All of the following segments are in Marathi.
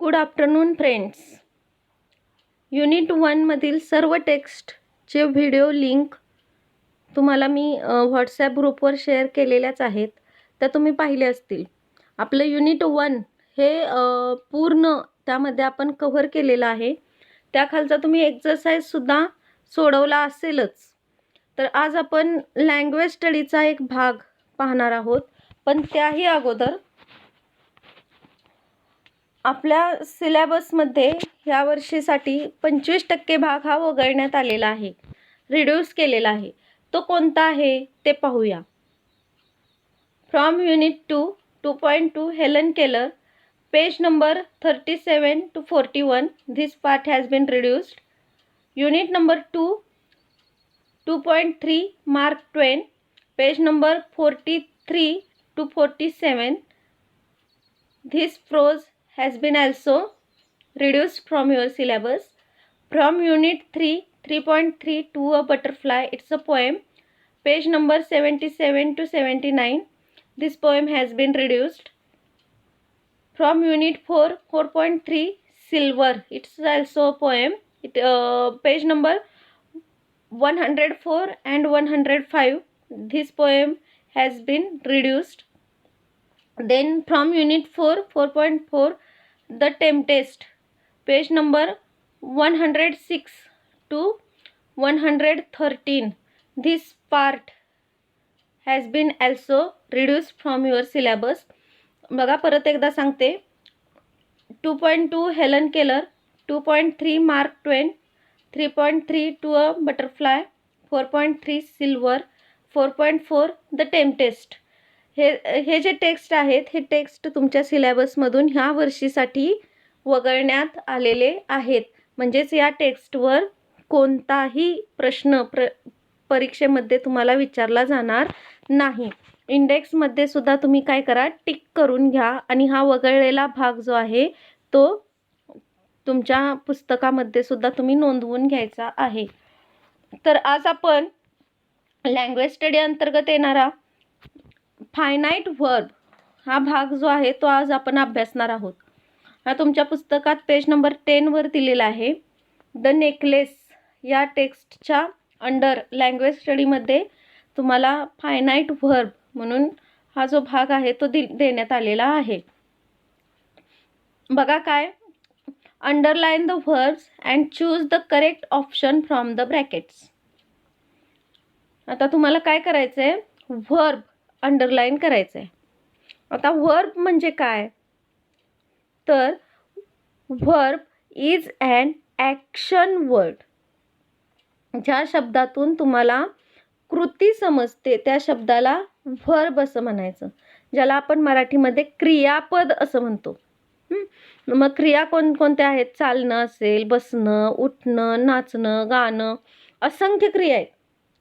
Good afternoon friends. युनिट 1 मधील सर्व टेक्स्टचे व्हिडिओ लिंक तुम्हाला मी व्हॉट्सॲप ग्रुपवर शेअर केलेल्याच आहेत, त्या तुम्ही पाहिले असतील. आपलं युनिट 1 हे पूर्ण त्यामध्ये आपण कव्हर केलेलं आहे. त्याखालचा तुम्ही एक्सरसाइजसुद्धा सोडवला असेलच. तर आज आपण लँग्वेज स्टडीचा एक भाग पाहणार आहोत. पण त्याही अगोदर आपल्या सिलेबसमध्ये या वर्षीसाठी 25% भाग हा वगळण्यात आलेला आहे, रिड्यूस केलेला आहे. तो कोणता आहे ते पाहूया. From unit 2 2.2 Helen Keller, page number 37 to 41, this part has been reduced. Unit number 2 2.3 Mark Twain, page number 43 to 47, this prose has been also reduced from your syllabus. From unit 3 3.3 To a Butterfly, it's a poem, page number 77 to 79, this poem has been reduced. From unit 4 4.3 Silver, it's also a poem, page number 104 and 105, this poem has been reduced. Then from unit 4 4.4 The Tempest, page number 106 to 113, this part has been also reduced from your syllabus. बघा परत एकदा सांगते. 2.2 Helen Keller, 2.3 Mark Twain, 3.3 to a butterfly, 4.3 silver, 4.4 the tempest. हे जे टेक्स्ट आहेत हे टेक्स्ट तुमच्या सिलेबसमधून ह्या वर्षीसाठी वगळण्यात आलेले आहेत. म्हणजेच या टेक्स्टवर कोणताही प्रश्न परीक्षेमध्ये तुम्हाला विचारला जाणार नाही. इंडेक्समध्ये सुद्धा तुम्ही काय करा, टिक करून घ्या आणि हा वगळलेला भाग जो आहे तो तुमच्या पुस्तकामध्ये सुद्धा तुम्ही नोंदवून घ्यायचा आहे. तर आज आपण लँग्वेज स्टडी अंतर्गत येणारा फायनाईट व्हर्ब हा भाग जो आहे तो आज आपण अभ्यासणार आहोत. हा तुमच्या पुस्तकात पेज नंबर 10 वर दिलेला आहे. द नेकलेस या टेक्स्टच्या अंडर लँग्वेज स्टडीमध्ये तुम्हाला फायनाईट व्हर्ब म्हणून हा जो भाग आहे तो देण्यात आलेला आहे. बघा काय, underline the verbs and choose the correct option from the brackets. आता तुम्हाला काय करायचं आहे, व्हर्ब अंडरलाईन करायचं आहे. आता व्हर्ब म्हणजे काय, तर verb is an action word. ज्या शब्दातून तुम्हाला कृती समजते त्या शब्दाला व्हर्ब असं म्हणायचं, ज्याला आपण मराठीमध्ये क्रियापद असं म्हणतो. मग क्रिया कोणकोणत्या आहेत, चालणं असेल, बसणं, उठणं, नाचणं, गाणं, असंख्य क्रिया आहेत.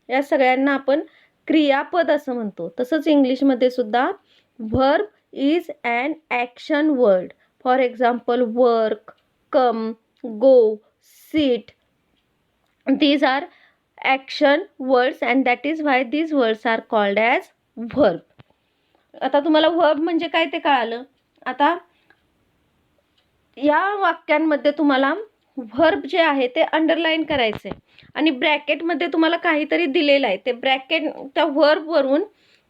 या सगळ्यांना आपण क्रियापद असं म्हणतो. तसंच इंग्लिशमध्ये सुद्धा verb is an action word. For example work, come, go, sit, these are action words and that is why these words are called as verb. आता तुम्हाला verb म्हणजे काय ते कळालं. आता या वाक्यांमध्ये तुम्हाला verb जे आहे ते अंडरलाईन करायचे आणि ब्रॅकेटमध्ये तुम्हाला काहीतरी दिलेलं आहे. ते ब्रॅकेट त्या verb वरून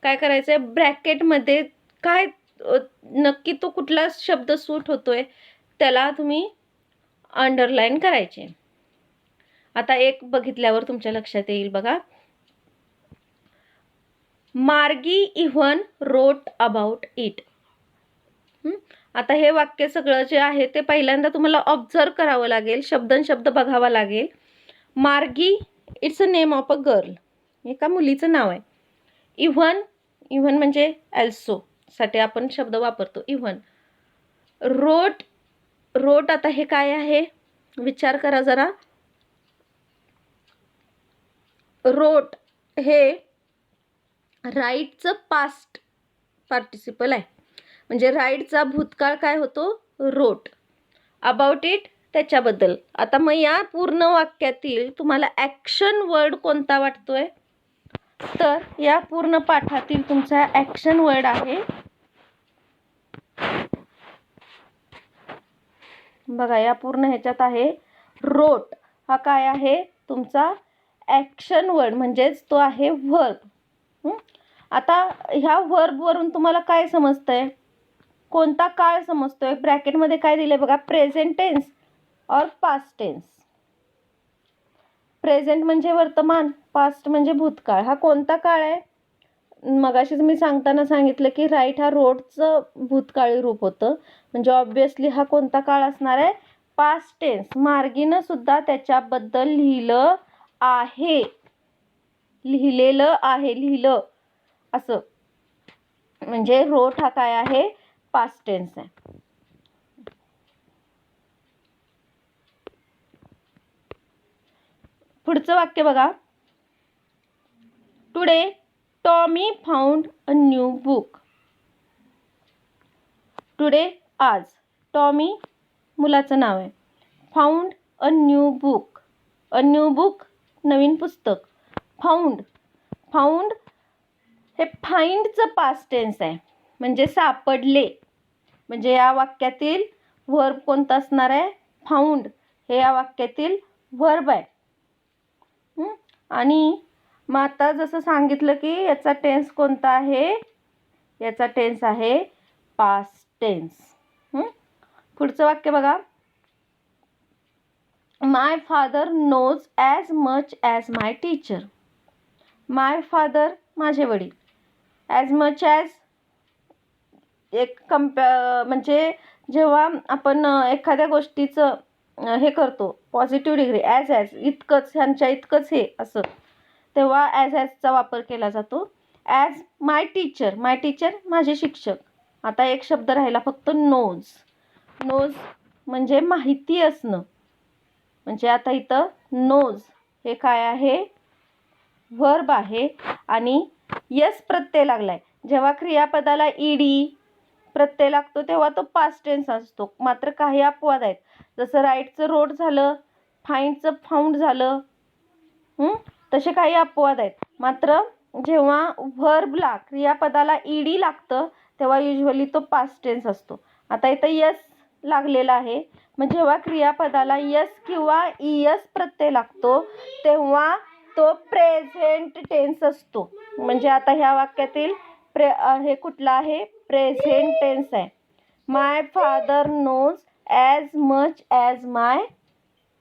काय करायचं आहे, ब्रॅकेटमध्ये काय नक्की तो कुठला शब्द सूट होतोय त्याला तुम्ही अंडरलाईन करायचे. आता एक बघितल्यावर तुमच्या लक्षात येईल बघा. मार्गी इव्हन रोट अबाउट इट. आता हे वाक्य सगळं जे आहे ते पहिल्यांदा तुम्हाला ऑब्झर्व करावं लागेल, शब्द बघावा लागेल. मार्गी it's a name of a girl, एका मुलीचं नाव आहे. इव्हन म्हणजे ॲल्सो साठी आपण शब्द वापरतो इव्हन. रोट आता हे काय आहे विचार करा जरा. रोट हे राईटचं पास्ट पार्टिसिपल आहे, म्हणजे राईटचा भूतकाळ काय होतो, रोट. अबाउट इट त्याच्याबद्दल. आता मग या पूर्ण वाक्यातील तुम्हाला ॲक्शन वर्ड कोणता वाटतोय, तर या पूर्ण पाठातील तुमचा ॲक्शन वर्ड आहे बघा या पूर्ण ह्याच्यात आहे रोट, हा काय आहे तुमचा ॲक्शन वर्ड, म्हणजेच तो आहे व्हर्ब. आता ह्या व्हर्बवरून तुम्हाला काय समजतंय, कोणता काळ समजतोय. ब्रॅकेटमध्ये काय दिले बघा, प्रेझेंट टेन्स और पास्ट टेन्स. प्रेझेंट म्हणजे वर्तमान, पास्ट म्हणजे भूतकाळ. हा कोणता काळ आहे, मगाशीच मी सांगताना सांगितलं की राईट हा रोडचं भूतकाळी रूप होतं, म्हणजे ऑब्विसली हा कोणता काळ असणार आहे, पास्ट टेन्स. मार्गीनं सुद्धा त्याच्याबद्दल लिहिलं आहे, लिहिलेलं आहे, लिहिलं असं, म्हणजे रोट हा काय आहे, पास्ट टेन्स आहे. पुढचं वाक्य बघा, today Tommy found a new book. Today आज, टॉमी मुलाचं नाव आहे, found a new book, a new book नवीन पुस्तक. फाउंड, फाउंड हे फाइंडचं पास्ट टेन्स आहे, म्हणजे सापडले. म्हणजे या वाक्यातील व्हर्ब कोणता असणार आहे, फाउंड हे या वाक्यातील व्हर्ब आहे. आणि मग आता जसं सांगितलं की याचा टेन्स कोणता आहे, याचा टेन्स आहे पास्ट टेन्स. पुढचं वाक्य बघा, my father knows as much as my teacher. My father माझे वडील, ॲज मच ॲज एक म्हणजे जेव्हा आपण एखाद्या गोष्टीचं हे करतो पॉझिटिव्ह डिग्री, ॲज इतकंच, ह्यांच्या इतकंच हे असं, तेव्हा ॲजचा वापर केला जातो. As my teacher, my teacher माझे शिक्षक. आता एक शब्द राहिला फक्त, नोज. नोज म्हणजे माहिती असणं, म्हणजे आता इथं नोज हे काय आहे, व्हर्ब आहे. आणि यस प्रत्यय लागलाय, जेव्हा क्रियापदाला ईडी प्रत्यय लागतो तेव्हा तो पास्ट टेन्स असतो. मात्र काही अपवाद आहेत, जसं राईटचं रोड झालं, फाइंडचं फाउंड झालं, तसे काही अपवाद आहेत. मात्र जेव्हा व्हर्बला क्रियापदाला ईडी लागतं तेव्हा युजली तो पास्ट टेन्स असतो. आता इथं यस लागलेला आहे, मग जेव्हा क्रियापदाला यस किंवा ईएस प्रत्यय लागतो तेव्हा तो प्रेझेंट टेन्स असतो. म्हणजे आता ह्या वाक्यातील हे कुठला आहे, प्रेझेंट टेन्स आहे. My father knows as much as my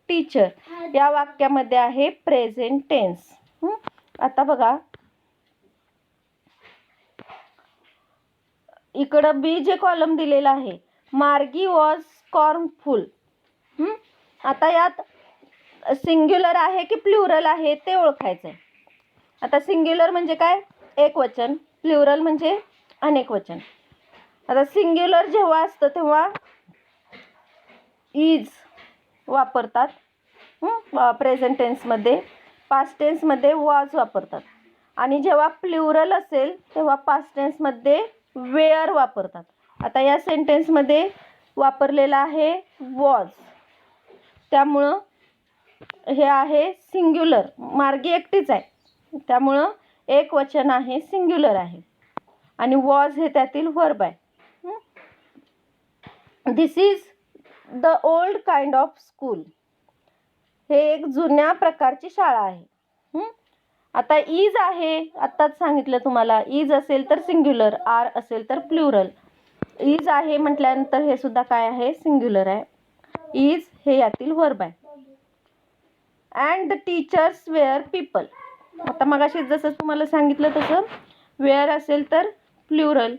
teacher, या वाक्यामध्ये आहे प्रेझेंट टेन्स. आता बघा इकडं बी जे कॉलम दिलेला आहे, मार्गी वॉज स्कॉर्नफुल. आता यात सिंग्युलर आहे की प्लुरल आहे ते ओळखायचं आहे. आता सिंग्युलर म्हणजे काय, एक वचन, प्लुरल म्हणजे अनेक वचन. आता सिंग्युलर जेव्हा असतं तेव्हा इज वापरतात प्रेझेंट टेन्समध्ये, पास्ट टेन्समध्ये वॉज वापरतात. आणि जेव्हा प्लुरल असेल तेव्हा पास्ट टेन्समध्ये वेअर वापरतात. आता या सेंटेन्समध्ये वापरलेला आहे वॉज, त्यामुळं हे आहे सिंग्युलर, मार्गी एकटीच आहे त्यामुळं एक वचन आहे, सिंग्युलर आहे. आणि वॉज हे त्यातील व्हर्ब आहे. This is the old kind of school, हे एक जुन्या प्रकारची शाळा आहे. आता इज आहे, आत्ताच सांगितलं तुम्हाला, इज असेल तर सिंग्युलर, आर असेल तर प्लुरल. इज आहे म्हटल्यानंतर हे सुद्धा काय आहे, सिंग्युलर आहे. इज हे यातील व्हर्ब आहे. And the teachers were people, आता मगाशी जसं तुम्हाला सांगितलं तसं वेअर असेल तर प्लुरल,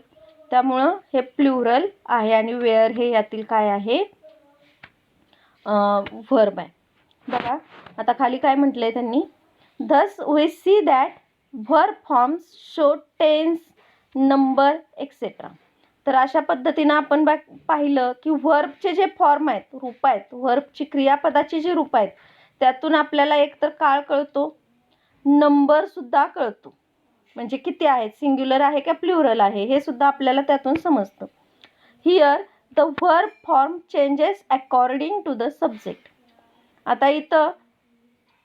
त्यामुळं हे प्लुरल आहे. आणि वेअर हे यातील काय आहे, व्हर्ब आहे. बघा आता खाली काय म्हटलंय त्यांनी, thus we see that verb forms show tense, number etc. तर अशा पद्धतीनं आपण पाहिलं की व्हर्बचे जे फॉर्म आहेत, रूप आहेत, व्हर्बची क्रियापदाची जी रूप आहेत त्यातून आपल्याला एकतर काळ कळतो, नंबर सुद्धा कळतो, म्हणजे किती आहेत, सिंग्युलर आहे का प्लुरल आहे हे सुद्धा आपल्याला त्यातून समजतं. Here the verb form changes according to the subject. आता इथं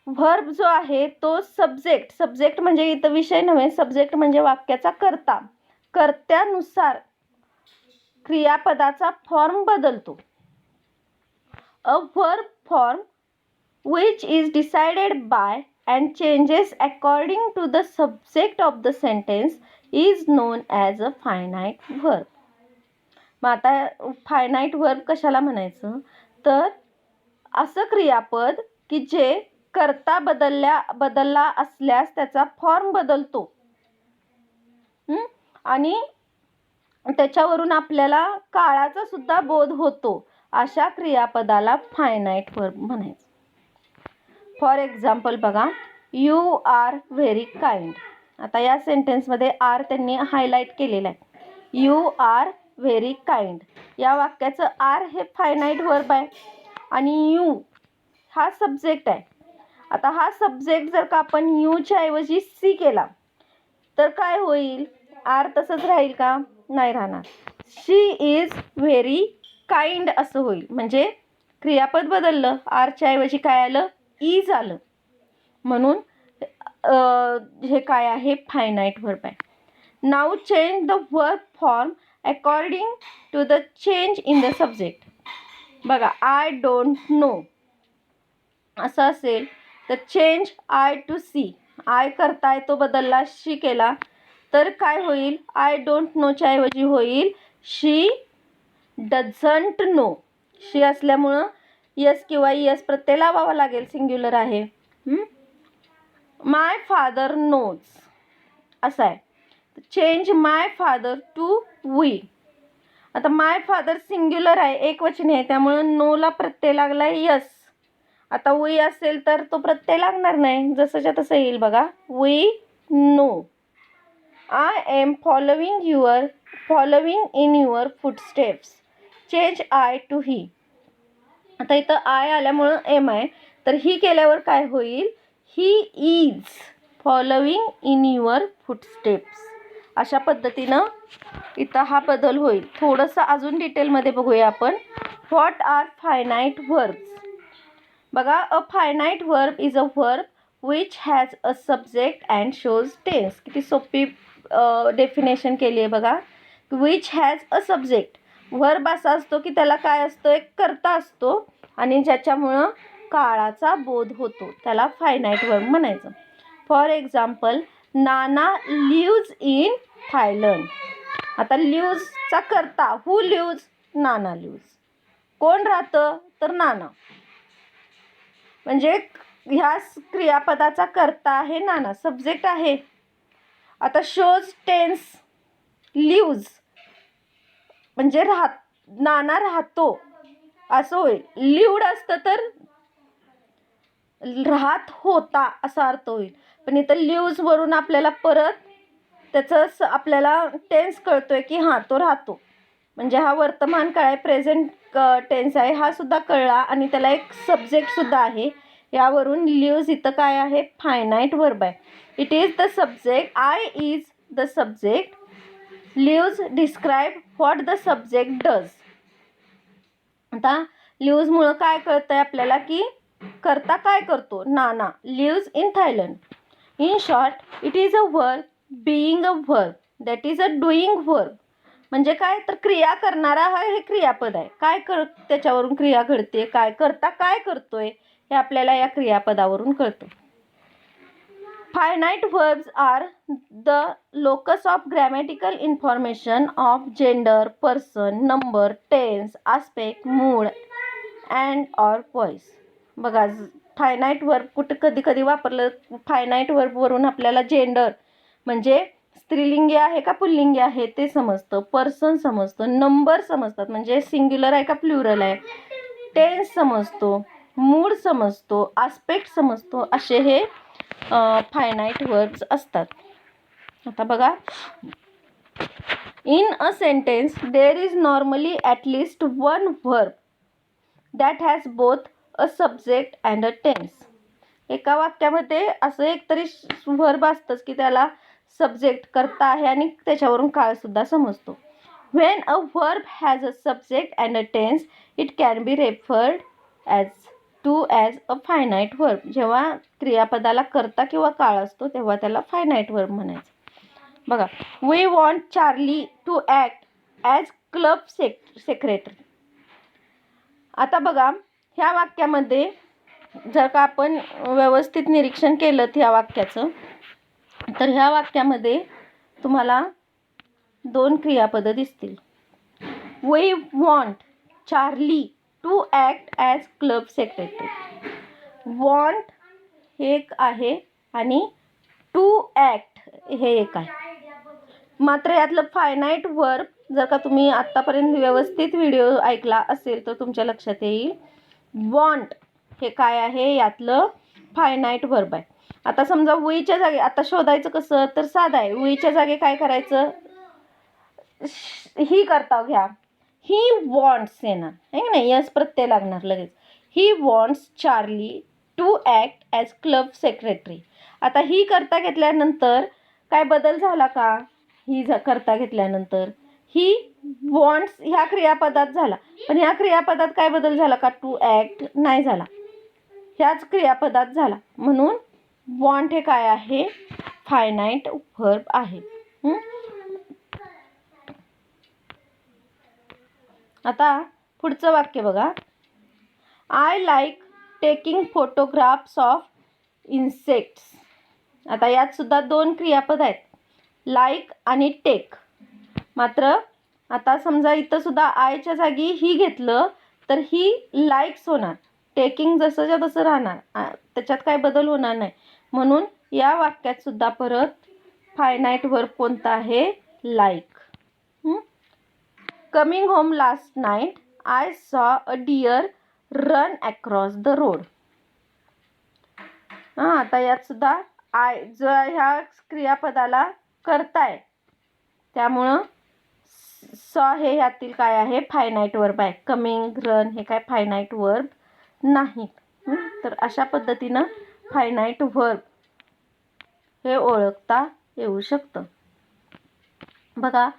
व्हर्ब जो आहे तो सब्जेक्ट म्हणजे इथं विषय नव्हे, सब्जेक्ट म्हणजे वाक्याचा कर्ता, कर्त्यानुसार क्रियापदाचा फॉर्म बदलतो. A verb form which is decided by and changes according to the subject of the sentence is known as a finite verb. मग आता फायनाईट वर्ब कशाला म्हणायचं, तर असं क्रियापद की जे कर्ता बदलला असल्यास त्याचा फॉर्म बदलतो आणि त्याच्यावरून आपल्याला काळाचा सुद्धा बोध होतो, अशा क्रियापदाला फायनाईट वर्ब म्हणायचं. फॉर एक्झाम्पल बघा, यू आर व्हेरी काइंड. आता या सेंटेन्समध्ये आर त्यांनी हायलाईट केलेलं आहे. यू आर व्हेरी काइंड या वाक्याचं आर हे फायनाईट वर्ब आहे आणि यू हा सब्जेक्ट आहे. आता हा सब्जेक्ट जर का आपण यूच्या ऐवजी सी केला तर काय होईल, आर तसंच राहील का, नाही राहणार. शी इज व्हेरी काइंड असं होईल. म्हणजे क्रियापद बदललं, आरच्या ऐवजी काय आलं, इज आलं. म्हणून हे काय आहे, फायनाईट वर्ब आहे. Now change the verb form according to the change in the subject. बघा, आय डोंट नो असं असेल तर change I to she, I करताय तो बदलला, शी केला तर काय होईल, आय डोंट नोच्या ऐवजी होईल शी डझंट नो. शी असल्यामुळं यस किंवा यस प्रत्यय लावावा लागेल, सिंग्युलर आहे. माय फादर नोज असं आहे. Change my father to we. आता माय फादर सिंग्युलर आहे, एकवचनी आहे, त्यामुळं नोला प्रत्यय लागला यस. आता वी असेल तर तो प्रत्यय लागणार नाही, जसंच्या तसं येईल बघा. We know. I am following in your footsteps. Change I to he. आता इथं आय आल्यामुळं एम आहे, तर ही केल्यावर काय होईल, he is following in your footsteps. अशा पद्धतीनं इथं हा बदल होईल. थोडंसं अजून डिटेलमध्ये बघूया आपण. What are finite verbs. बघा, a finite verb is a verb which has a subject and shows tense. किती सोपी डेफिनेशन केली आहे बघा. Which has a subject. Verb असा असतो की त्याला काय असतो, एक कर्ता असतो आणि ज्याच्यामुळं काळाचा बोध होतो, त्याला फायनाईट वर्ब म्हणायचं. For example, Nana lives in Thailand. आता लिव्जचा कर्ता, हू लिव्ज, नाना लिव्ज. कोण राहतं, तर नाना. म्हणजे ह्या क्रियापदाचा कर्ता आहे नाना, सब्जेक्ट आहे. आता शोज टेन्स, लिव्ज म्हणजे नाना राहतो असं होईल. लिव्ड असतं तर राहत होता असा अर्थ होईल. पण इथं लिव्ज वरून आपल्याला परत त्याचं आपल्याला टेन्स कळतोय की हां तो राहतो. म्हणजे हा वर्तमान काळ आहे, प्रेझेंट टेन्स आहे, हा सुद्धा कळला आणि त्याला एक सब्जेक्ट सुद्धा आहे. यावरून लिव्ज इथं काय आहे, फायनाईट वर्ब आहे. It is the subject. I is the subject. Lives describe what the subject does. आता लिव्जमुळं काय कळतंय आपल्याला की कर्ता काय करतो, Nana. Lives in Thailand. In short, it is a verb being a verb that is a doing verb. म्हणजे काय, तर क्रिया करणारा हा हे क्रियापद आहे. काय त्याच्यावरून क्रिया घडते, काय करता काय करतोय हे आपल्याला या क्रियापदावरून कळतं. Finite verbs are the locus of grammatical information of gender, person, number, tense, aspect, mood and or voice. बघा, फायनाईट वर्ब कुठं कधी कधी वापरलं. फायनाईट वर्बवरून आपल्याला जेंडर म्हणजे स्त्रीलिंगी आहे का पुल्लिंगी आहे ते समजतं, पर्सन समजतं, नंबर समजतात म्हणजे सिंग्युलर आहे का प्लुरल आहे, टेन्स समजतो, मूड समजतो, आस्पेक्ट समजतो. असे हे फायनाईट वर्ब्स असतात. आता बघा, in a sentence there is normally at least one verb that has both a subject and a tense. एका वाक्यामध्ये असं एकतरी वर्ब असतंच की त्याला सब्जेक्ट कर्ता आहे आणि त्याच्यावरून काळसुद्धा समजतो. When a verb has a subject and a tense it can be referred as a finite verb. जेव्हा क्रियापदाला कर्ता किंवा काळ असतो तेव्हा त्याला फायनाईट वर्ब म्हणायचं. बघा, we want Charlie to act as club secretary. आता बघा, ह्या वाक्यामध्ये जर का आपण व्यवस्थित निरीक्षण केलं ह्या वाक्याचं, तर ह्या वाक्यामध्ये तुम्हाला 2 क्रियापदं दिसतील. We want Charlie to act as club secretary. Want हे एक आहे आणि टू ॲक्ट हे एक आहे. मात्र यातलं फायनाईट वर्ब जर का तुम्ही आत्तापर्यंत व्यवस्थित व्हिडिओ ऐकला असेल तर तुमच्या लक्षात येईल. वॉन्ट हे काय आहे, यातलं फायनाईट वर्ब आहे. आता समजा वीच्या जागी आता शोधायचं कसं, तर साधं आहे. वीच्या जागी काय करायचं, ही करता घ्या. ही वॉन्ट्स येणार आहे की नाही, यस प्रत्यय लागणार लगेच. He wants Charlie to act as club secretary. आता ही करता घेतल्यानंतर काय बदल झाला का, ही करता घेतल्यानंतर ही वॉन्ट्स ह्या क्रियापदात झाला, पण ह्या क्रियापदात काय बदल झाला का, टू ॲक्ट नाही झाला, ह्याच क्रियापदात झाला. म्हणून वॉन्ट हे काय आहे, फायनाईट व्हर्ब आहे. आता पुढचं वाक्य बघा. I like taking photographs of insects. आता यात सुद्धा 2 क्रियापद आहेत, लाईक आणि टेक. मात्र आता समजा इथं सुद्धा आयच्या जागी ही घेतलं तर ही लाईक्स होणार, टेकिंग जसंच्या तसं राहणार, त्याच्यात काय बदल होणार नाही. म्हणून या वाक्यात सुद्धा परत फायनाईट वर्ब कोणता आहे, like. Coming home last night I saw a deer run across the road. आता यात सुद्धा आय जो ह्या क्रियापदाला करताय, त्यामुळं सॉ हे यातील काय आहे, फायनाईट वर्ब आहे. कमिंग, रन हे काय फायनाईट वर्ब नाहीत. तर अशा पद्धतीनं फायनाईट वर्ब हे ओळखता येऊ शकतं. बघा,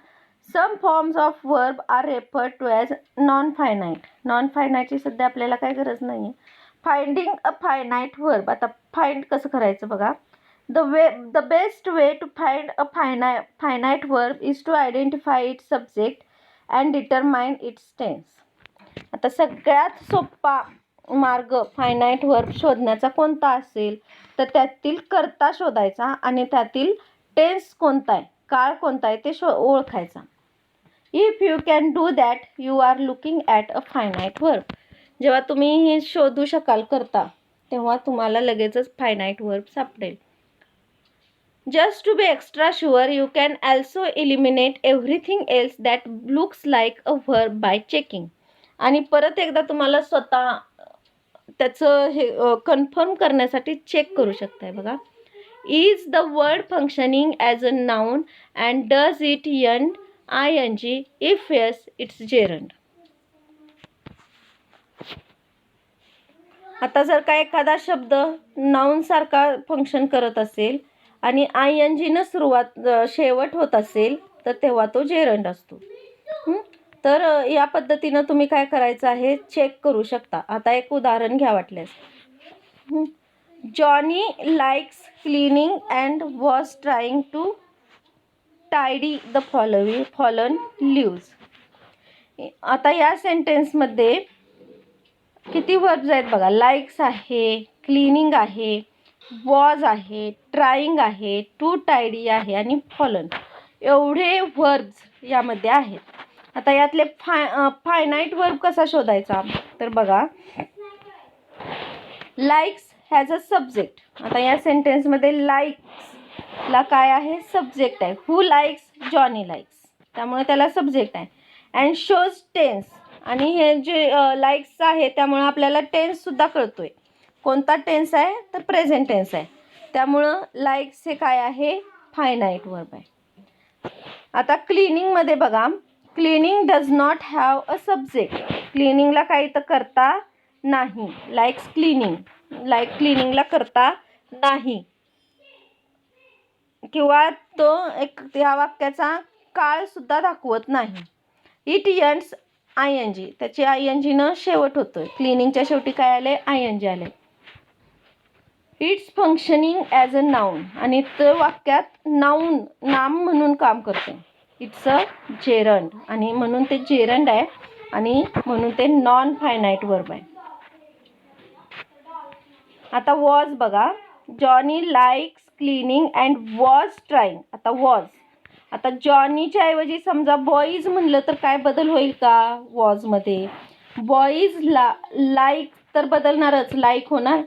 some forms of verb are refer to as non finite. Non फायनाईटची सध्या आपल्याला काय गरज नाही आहे. Finding a finite verb. आता फाइंड कसं करायचं बघा. The best way to find a finite verb is to identify its subject and determine its tense. आता सगळ्यात सोपा मार्ग फायनाईट वर्ब शोधण्याचा कोणता असेल, तर त्यातील कर्ता शोधायचा आणि त्यातील टेन्स कोणता आहे, काळ कोणता आहे ते ओळखायचा. If you can do that you are looking at a finite verb. जेव्हा तुम्ही हे शोधू शकाल करता, तेव्हा तुम्हाला लगेचच फायनाईट वर्ब सापडेल. Just to be extra sure you can also eliminate everything else that looks like a verb by checking. आणि परत एकदा तुम्हाला स्वतः त्याचं हे कन्फर्म करण्यासाठी चेक करू शकताय. बघा, is the word functioning as a noun and does it end ING? If yes it's gerund. आता जर का एखादा शब्द नाऊन सारखा फंक्शन करत असेल आणि ING न शेवट होत असेल तर तेव्हा तो जेरंड असतो. तर या पद्धतीनं तुम्ही काय करायचं आहे, चेक करू शकता. आता एक उदाहरण घ्या वाटल्यास. Johnny likes cleaning and was trying to tidy the fallen leaves. आता या सेंटेन्समध्ये किती वर्ब्स आहेत बघा. लाईक्स आहे, क्लीनिंग आहे, वॉज आहे, ट्राईंग आहे, टू टायडी आहे आणि फॉलन, एवढे वर्ब्स यामध्ये आहेत. आता यातले फायनाईट वर्ब कसा शोधायचा, तर बघा, लाईक्स हॅज अ सब्जेक्ट. आता या सेंटेन्समध्ये लाईक्सला काय आहे, सब्जेक्ट आहे. हू लाईक्स, जॉनी लाईक्स, त्यामुळे त्याला सब्जेक्ट आहे. अँड शोज टेन्स, आणि हे जे लाईक्स आहे त्यामुळं आपल्याला टेन्ससुद्धा कळतोय. कोणता टेन्स आहे, तर प्रेझेंट टेन्स आहे. त्यामुळं लाईक्स हे काय आहे, फायनाईट वर्ब आहे. आता क्लिनिंगमध्ये बघा, cleaning does not have a subject. क्लिनिंगला काही तर करता नाही. लाईक्स क्लिनिंग, लाईक क्लिनिंगला करता नाही, किंवा तो एक या वाक्याचा काळ सुद्धा दाखवत नाही. इट एंड्स ING, त्याची ING न शेवट होतोय. क्लिनिंगच्या शेवटी काय आले, ING आले. It's functioning as a noun, आणि तो वाक्यात नाऊन, नाम म्हणून काम करतो. इट्स अ जेरंड, आणि म्हणून ते जेरंड आहे आणि म्हणून ते नॉन फायनाईट वर्ब आहे. आता वॉज बघा, Johnny likes cleaning and was trying. आता वॉज, आता जॉनीच्या ऐवजी समजा बॉईज म्हणलं तर काय बदल होईल का वॉजमध्ये? बॉईज लाईक तर बदलणारच, लाईक होणार.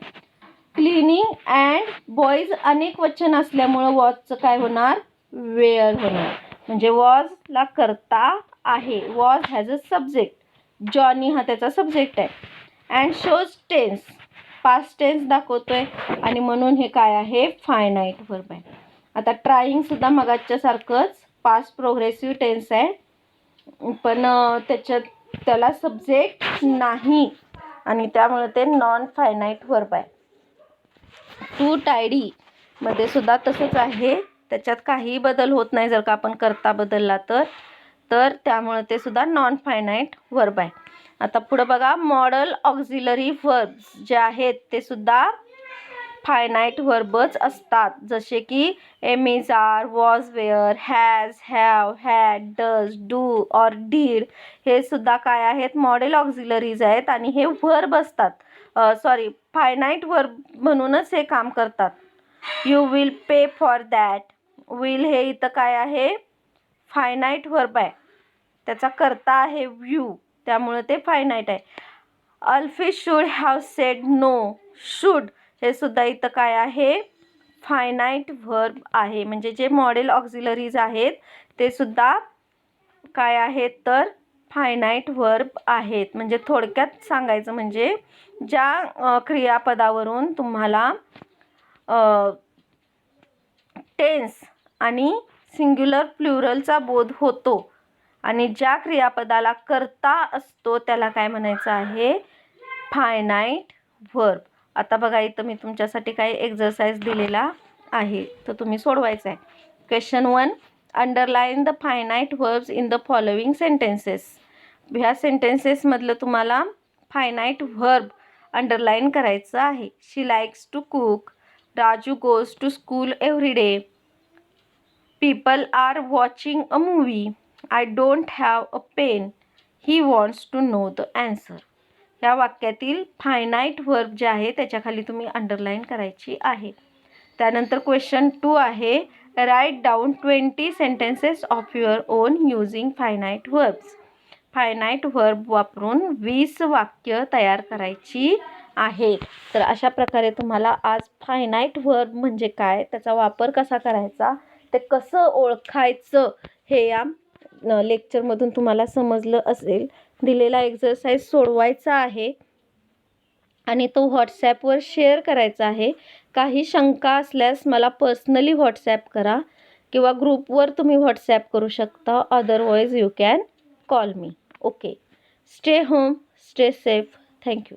क्लिनिंग अँड बॉईज अनेक वचन असल्यामुळं वॉजचं काय होणार? वेअर होणार. म्हणजे वॉजला करता आहे, was has a subject, Johnny हा त्याचा सब्जेक्ट आहे. And shows tense, past tense दाखवतोय आणि म्हणून हे काय आहे? फायनाईट व्हर्ब आहे. आता ट्राईंग सुद्धा मगाच्या सारखंच पास्ट प्रोग्रेसिव्ह टेन्स आहे, पण त्याला सब्जेक्ट नाही आणि त्यामुळे ते नॉन फायनाईट व्हर्ब आहे. टू टायडी मध्ये सुद्धा तसंच आहे, त्याच्यात काहीही बदल होत नाही जर का आपण करता बदलला तर त्यामुळे ते सुद्धा नॉन फायनाईट व्हर्ब आहे. आता पुढे बघा, मॉडल ऑक्झिलरी व्हर्ब्स जे आहेत ते सुद्धा फायनाईट व्हर्बच असतात, जसे की am is, are, was, were, has, have, had, does, do or did हे सुद्धा काय आहेत? मॉडेल ऑक्झिलरीज आहेत आणि हे व्हर्ब असतात. फायनाईट व्हर्ब म्हणूनच हे काम करतात. You will pay for that, will हे इथं काय आहे? फायनाईट व्हर्ब आहे, त्याचा करता आहे यू, त्यामुळे ते फायनाईट आहे. Alfie should have said no, should हे सुद्धा इथं काय आहे? फायनाईट व्हर्ब आहे. म्हणजे जे मॉडेल ऑक्झिलरीज आहेत ते सुद्धा काय आहेत? तर फायनाईट व्हर्ब आहेत. म्हणजे थोडक्यात सांगायचं म्हणजे ज्या क्रियापदावरून तुम्हाला टेन्स आणि सिंग्युलर प्लुरलचा बोध होतो आणि ज्या क्रियापदाला करता असतो त्याला काय म्हणायचं आहे? Finite verb. आता बघा, इथं मी तुमच्यासाठी काही एक्झरसाइज दिलेला आहे, तर तुम्ही सोडवायचं आहे. Question 1, underline the finite verbs in the following sentences. ह्या सेंटेन्सेसमधलं तुम्हाला फायनाईट व्हर्ब अंडरलाईन करायचं आहे. She likes to cook, Raju goes to school every day, people are watching a movie, I don't have a pen, he wants to know the answer. या वाक्यातील फायनाईट व्हर्ब जे आहे त्याच्याखाली तुम्ही अंडरलाईन करायची आहे. त्यानंतर क्वेश्चन 2 आहे, write down 20 sentences of your own using finite verbs. Finite verb वापरून 20 वाक्य तयार करायची आहेत. तर अशा प्रकारे तुम्हाला आज फायनाईट व्हर्ब म्हणजे काय, त्याचा वापर कसा करायचा, ते कसं ओळखायचं हे या लेक्चरमधून तुम्हाला समजलं असेल. दिलेला एक्झरसाइज सोडवायचा आहे आणि तो व्हॉट्सॲपवर शेअर करायचा आहे. काही शंका असल्यास मला पर्सनली व्हॉट्सॲप करा किंवा ग्रुपवर तुम्ही व्हॉट्सॲप करू शकता. Otherwise you can call me. Okay, stay home, stay safe. Thank you.